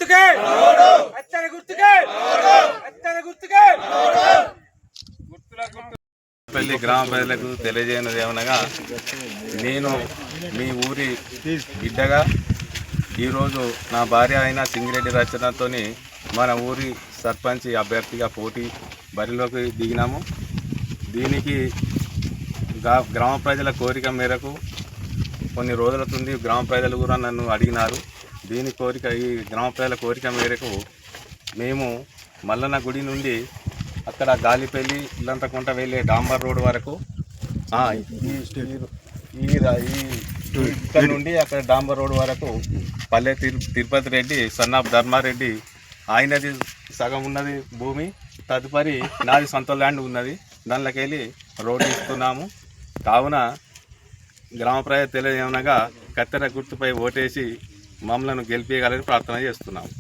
గుర్తుకే కత్తెర గుర్తుకే కత్తెర గుర్తుకే పల్లి గ్రామ ప్రజలకు తెలియజేయనది ఏమనగా, నేను మీ ఊరి బిడ్డగా ఈరోజు నా భార్య అయిన సింగిరెడ్డి రచనతో మన ఊరి సర్పంచ్ అభ్యర్థిగా పోటీ బరిలోకి దిగినాము. దీనికి గ్రామ ప్రజల కోరిక మేరకు కొన్ని రోజులతుంది గ్రామ ప్రజలు కూడా నన్ను అడిగినారు. ఈ గ్రామ ప్రజల కోరిక మేరకు మేము మల్లన్న గుడి నుండి అక్కడ గాలిపల్లి ఇల్లంతకుంట వెళ్ళే డాంబర్ రోడ్ వరకు ఇక్కడ నుండి అక్కడ డాంబర్ రోడ్ వరకు పల్లె తిరుపతి రెడ్డి సన్నాఫ్ ధర్మారెడ్డి ఆయనది సగం ఉన్నది భూమి, తదుపరి నాది సొంత ల్యాండ్ ఉన్నది. దానిలోకి వెళ్ళి రోడ్డు ఇస్తున్నాము. కావున గ్రామ ప్రజలు తెలియజేయనగా కత్తెర గుర్తుపై ఓటేసి మమ్మల్ని గెలిపించగలని ప్రార్థన చేస్తున్నాము.